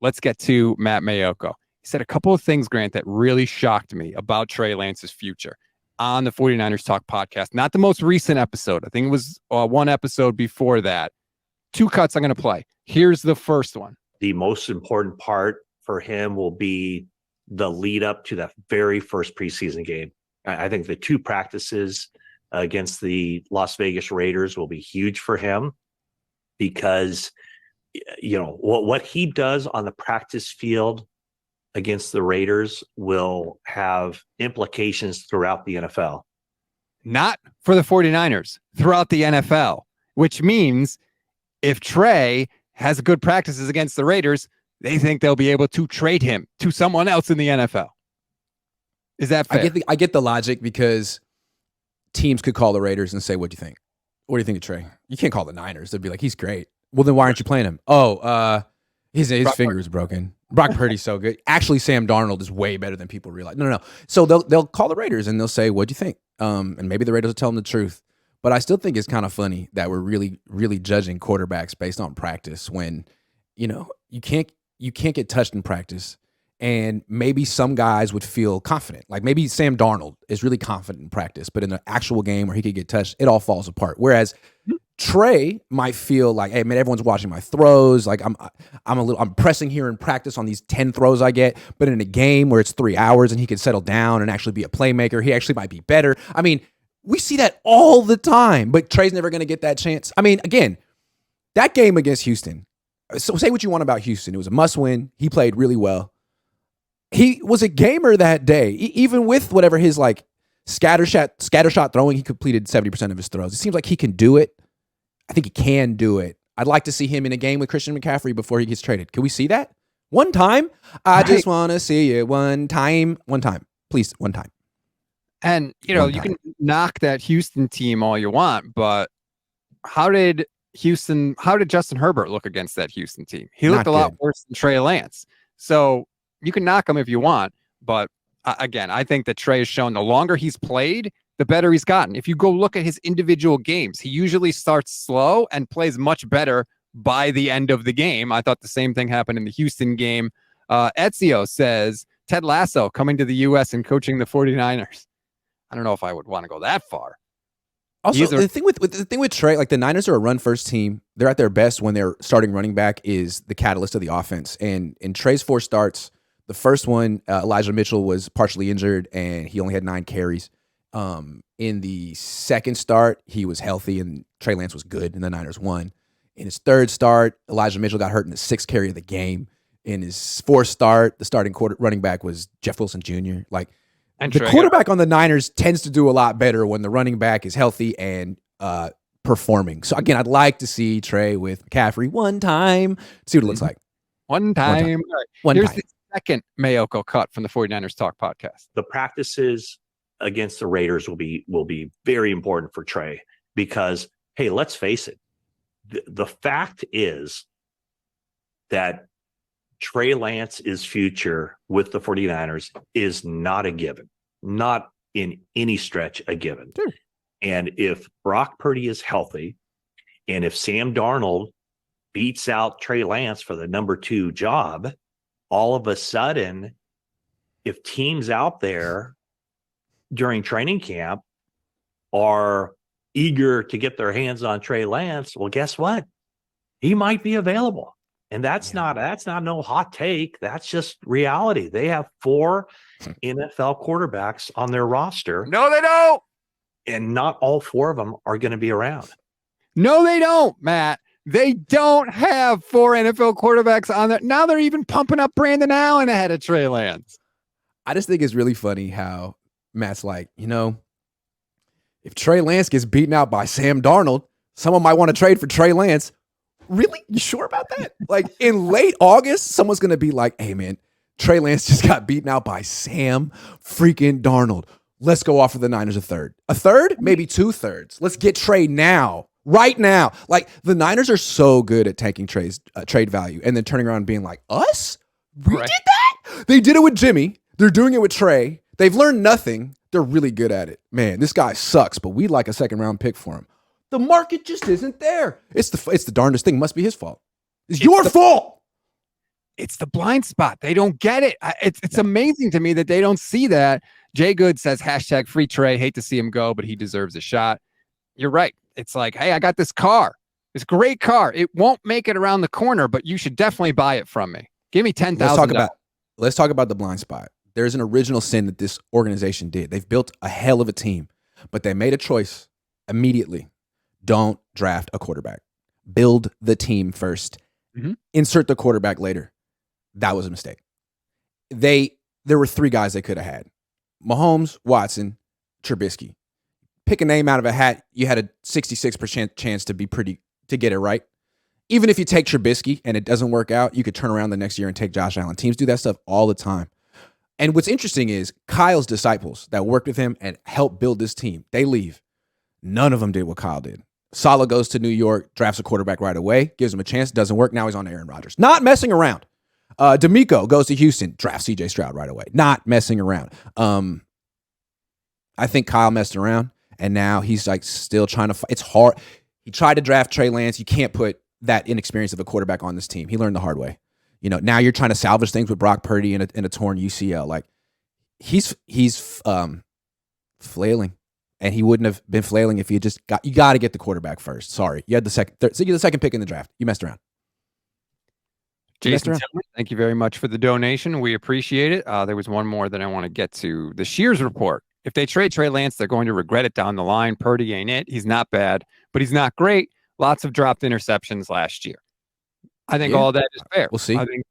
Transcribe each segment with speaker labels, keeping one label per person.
Speaker 1: let's get to Matt Maiocco. He said a couple of things, Grant, that really shocked me about Trey Lance's future on the 49ers Talk podcast. Not the most recent episode. I think it was one episode before that. 2 cuts I'm going to play. Here's the first one.
Speaker 2: The most important part for him will be the lead up to that very first preseason game. I think the 2 practices against the Las Vegas Raiders will be huge for him because, what he does on the practice field against the Raiders will have implications throughout the NFL.
Speaker 1: Not for the 49ers, throughout the NFL, which means if Trey has good practices against the Raiders, they think they'll be able to trade him to someone else in the NFL. Is that fair?
Speaker 3: I get the logic because teams could call the Raiders and say, what do you think? What do you think of Trey? You can't call the Niners. They'd be like, he's great. Well, then why aren't you playing him? His finger is broken. Brock Purdy's so good. Actually, Sam Darnold is way better than people realize. No. So they'll call the Raiders and they'll say, what do you think? And maybe the Raiders will tell them the truth. But I still think it's kind of funny that we're really, really judging quarterbacks based on practice when, you can't get touched in practice. And maybe some guys would feel confident. Like maybe Sam Darnold is really confident in practice, but in the actual game where he could get touched, it all falls apart. Whereas Trey might feel like, hey man, everyone's watching my throws. Like I'm pressing here in practice on these 10 throws I get, but in a game where it's 3 hours and he can settle down and actually be a playmaker, he actually might be better. I mean, we see that all the time, but Trey's never going to get that chance. I mean, again, that game against Houston. So say what you want about Houston. It was a must win. He played really well. He was a gamer that day, even with whatever his like scatter shot throwing. He completed 70% of his throws. It seems like he can do it. I think he can do it. I'd like to see him in a game with Christian McCaffrey before he gets traded. Can we see that one time? I just want to see it one time, please, one time.
Speaker 1: And you can knock that Houston team all you want, but how did Justin Herbert look against that Houston team? He looked a lot worse than Trey Lance. So you can knock him if you want, but again, I think that Trey has shown the longer he's played, the better he's gotten. If you go look at his individual games, he usually starts slow and plays much better by the end of the game. I thought the same thing happened in the Houston game. Ezio says, Ted Lasso coming to the U.S. and coaching the 49ers. I don't know if I would want to go that far.
Speaker 3: Also, the thing with Trey, like the Niners are a run-first team. They're at their best when their starting running back is the catalyst of the offense. And in Trey's 4 starts, the first one, Elijah Mitchell was partially injured, and he only had 9 carries. In the second start, he was healthy, and Trey Lance was good, and the Niners won. In his 3rd start, Elijah Mitchell got hurt in the 6th carry of the game. In his 4th start, the starting running back was Jeff Wilson Jr. And the quarterback on the Niners tends to do a lot better when the running back is healthy and performing. So, again, I'd like to see Trey with McCaffrey one time, see what it looks like.
Speaker 1: One time. Here's the second Maiocco cut from the 49ers Talk podcast.
Speaker 2: The practices against the Raiders will be very important for Trey because, hey, let's face it. The fact is that Trey Lance's future with the 49ers is not a given, not in any stretch a given.
Speaker 3: Sure.
Speaker 2: And if Brock Purdy is healthy, and if Sam Darnold beats out Trey Lance for the number 2 job, all of a sudden, if teams out there during training camp are eager to get their hands on Trey Lance, well, guess what? He might be available. And that's not no hot take. That's just reality. They have 4 NFL quarterbacks on their roster.
Speaker 1: No, they don't.
Speaker 2: And not all 4 of them are going to be around.
Speaker 1: No, they don't, Matt. They don't have 4 NFL quarterbacks on there. Now they're even pumping up Brandon Allen ahead of Trey Lance.
Speaker 3: I just think it's really funny how Matt's like, if Trey Lance gets beaten out by Sam Darnold, someone might want to trade for Trey Lance. Really? You sure about that? Like in late August, someone's going to be like, hey man, Trey Lance just got beaten out by Sam freaking Darnold. Let's go offer the Niners a third. A third? Maybe 2/3. Let's get Trey now. Right now. Like the Niners are so good at taking Trey's trade value and then turning around and being like, us? We did that? They did it with Jimmy. They're doing it with Trey. They've learned nothing. They're really good at it. Man, this guy sucks, but we'd like a 2nd round pick for him. The market just isn't there. It's the darndest thing. Must be his fault. It's your fault.
Speaker 1: it's the blind spot. They don't get it. It's amazing to me that they don't see that. Jay Good says hashtag free Trey. Hate to see him go, but he deserves a shot. You're right. It's like, hey, I got this car. This great car. It won't make it around the corner, but you should definitely buy it from me. Give me $10,000.
Speaker 3: Let's talk about the blind spot. There's an original sin that this organization did. They've built a hell of a team, but they made a choice immediately. Don't draft a quarterback. Build the team first. Mm-hmm. Insert the quarterback later. That was a mistake. There were 3 guys they could have had. Mahomes, Watson, Trubisky. Pick a name out of a hat. You had a 66% chance to get it right. Even if you take Trubisky and it doesn't work out, you could turn around the next year and take Josh Allen. Teams do that stuff all the time. And what's interesting is Kyle's disciples that worked with him and helped build this team, they leave. None of them did what Kyle did. Saleh goes to New York, drafts a quarterback right away, gives him a chance, doesn't work. Now he's on Aaron Rodgers. Not messing around. D'Amico goes to Houston, drafts CJ Stroud right away. Not messing around. I think Kyle messed around, and now he's like still trying to fight. It's hard. He tried to draft Trey Lance. You can't put that inexperience of a quarterback on this team. He learned the hard way. Now you're trying to salvage things with Brock Purdy in a torn UCL. Like he's flailing, and he wouldn't have been flailing if you got to get the quarterback first. Sorry, you had the second pick in the draft. You messed around.
Speaker 1: Jason Tillman, thank you very much for the donation. We appreciate it. There was one more that I want to get to. The Shears report. If they trade Trey Lance, they're going to regret it down the line. Purdy ain't it. He's not bad, but he's not great. Lots of dropped interceptions last year. I think all that is fair.
Speaker 3: We'll see.
Speaker 1: I think,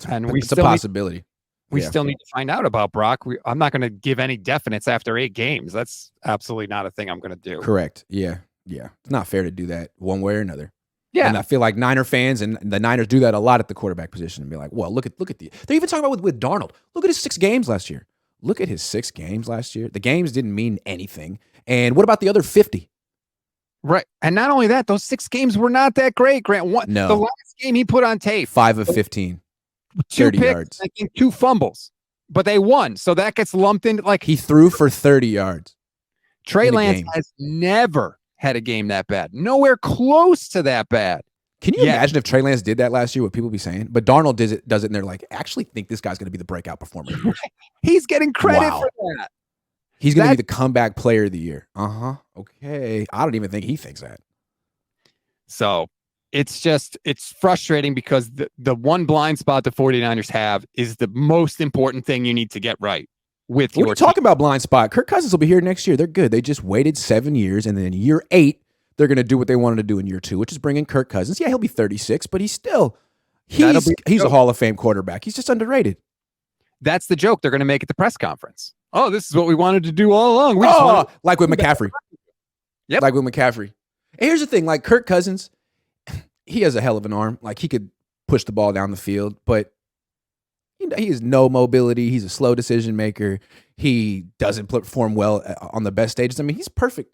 Speaker 1: and
Speaker 3: it's a possibility.
Speaker 1: We still need to find out about Brock. I'm not going to give any definites after 8 games. That's absolutely not a thing I'm going to do.
Speaker 3: Correct. Yeah. It's not fair to do that one way or another.
Speaker 1: Yeah.
Speaker 3: And I feel like Niner fans and the Niners do that a lot at the quarterback position and be like, well, look at they're even talking about with Darnold. Look at his 6 games last year. The games didn't mean anything. And what about the other 50?
Speaker 1: Right. And not only that, those 6 games were not that great, Grant.
Speaker 3: No.
Speaker 1: The last game he put on tape.
Speaker 3: 5 of 15.
Speaker 1: 2
Speaker 3: 30
Speaker 1: picks,
Speaker 3: yards.
Speaker 1: I think 2 fumbles. But they won. So that gets lumped into like
Speaker 3: he threw for 30 yards.
Speaker 1: Trey Lance has never had a game that bad. Nowhere close to that bad.
Speaker 3: Can you imagine if Trey Lance did that last year, what people be saying? But Darnold does it, and they're like, actually think this guy's going to be the breakout performer.
Speaker 1: He's getting credit for that.
Speaker 3: He's going to be the comeback player of the year. Okay. I don't even think he thinks that.
Speaker 1: So it's frustrating because the one blind spot the 49ers have is the most important thing you need to get right with your team.
Speaker 3: Talking about blind spot. Kirk Cousins will be here next year. They're good. They just waited 7 years, and then in year 8, they're going to do what they wanted to do in year 2, which is bring in Kirk Cousins. Yeah, he'll be 36, but he's a Hall of Fame quarterback. He's just underrated.
Speaker 1: That's the joke they're going to make at the press conference. Oh, this is what we wanted to do all along.
Speaker 3: Like with McCaffrey.
Speaker 1: Yep.
Speaker 3: Like with McCaffrey. And here's the thing, like Kirk Cousins, he has a hell of an arm. Like he could push the ball down the field, but he has no mobility. He's a slow decision maker. He doesn't perform well on the best stages. I mean, he's perfect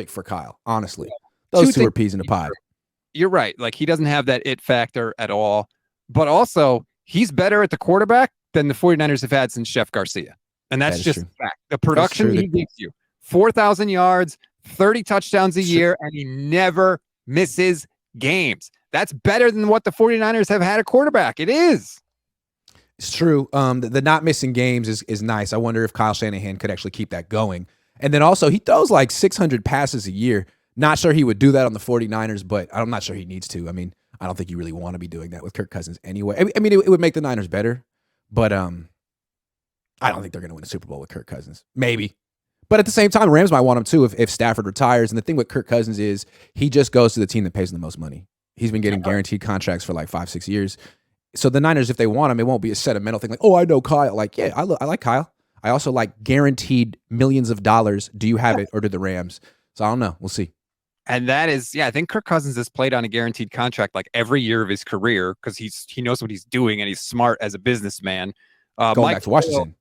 Speaker 3: for Kyle, honestly. Those 2 are peas in a pod.
Speaker 1: You're right. Like he doesn't have that it factor at all. But also, he's better at the quarterback than the 49ers have had since Jeff Garcia. And that's just a fact. The production he gives you, 4,000 yards, 30 touchdowns a year, and he never misses games. That's better than what the 49ers have had a quarterback. It is.
Speaker 3: It's true. The not missing games is nice. I wonder if Kyle Shanahan could actually keep that going. And then also, he throws like 600 passes a year. Not sure he would do that on the 49ers, but I'm not sure he needs to. I mean, I don't think you really want to be doing that with Kirk Cousins anyway. I mean, it would make the Niners better, but I don't think they're going to win a Super Bowl with Kirk Cousins. Maybe. But at the same time, Rams might want him too if Stafford retires. And the thing with Kirk Cousins is he just goes to the team that pays him the most money. He's been getting guaranteed contracts for like 5-6 years. So the Niners, if they want him, it won't be a sentimental thing like, oh, I know Kyle. Like, yeah, I like Kyle. I also like guaranteed millions of dollars. Do you have it or do the Rams? So I don't know. We'll see.
Speaker 1: And that is, I think Kirk Cousins has played on a guaranteed contract like every year of his career because he knows what he's doing and he's smart as a businessman.
Speaker 3: Going back to Washington.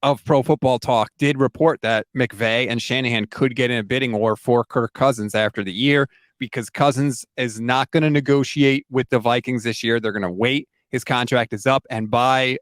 Speaker 1: Of Pro Football Talk did report that McVay and Shanahan could get in a bidding war for Kirk Cousins after the year because Cousins is not going to negotiate with the Vikings this year. They're going to wait. His contract is up, and by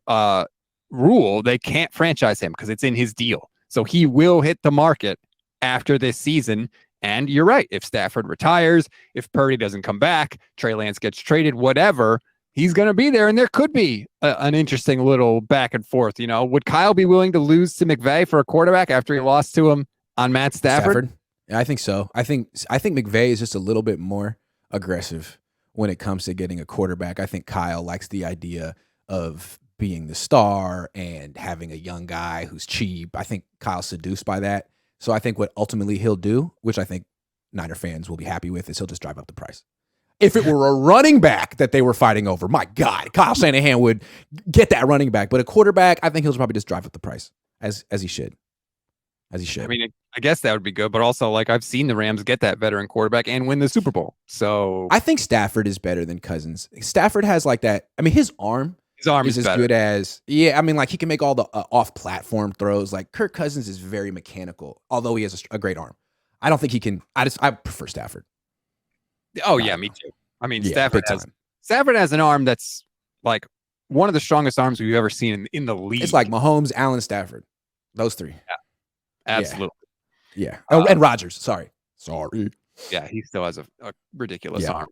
Speaker 1: rule, they can't franchise him because it's in his deal. So he will hit the market after this season. And you're right. If Stafford retires, if Purdy doesn't come back, Trey Lance gets traded, whatever, he's going to be there, and there could be an interesting little back and forth. Would Kyle be willing to lose to McVay for a quarterback after he lost to him on Matt Stafford?
Speaker 3: Yeah, I think so. I think McVay is just a little bit more aggressive when it comes to getting a quarterback. I think Kyle likes the idea of being the star and having a young guy who's cheap. I think Kyle's seduced by that. So I think what ultimately he'll do, which I think Niner fans will be happy with, is he'll just drive up the price. If it were a running back that they were fighting over, my God, Kyle Shanahan would get that running back. But a quarterback, I think he'll probably just drive up the price as he should. As he should.
Speaker 1: I mean, I guess that would be good, but also I've seen the Rams get that veteran quarterback and win the Super Bowl. So
Speaker 3: I think Stafford is better than Cousins. Stafford has that. I mean, his arm is as better. Good as he can make all the off-platform throws. Kirk Cousins is very mechanical, although he has a great arm. I don't think he can. I prefer Stafford.
Speaker 1: Oh yeah, me too. I mean, Stafford has an arm that's one of the strongest arms we've ever seen in the league.
Speaker 3: It's like Mahomes, Allen, Stafford, those three.
Speaker 1: Yeah, absolutely.
Speaker 3: Yeah. And Rodgers. Sorry.
Speaker 1: Yeah, he still has a ridiculous arm.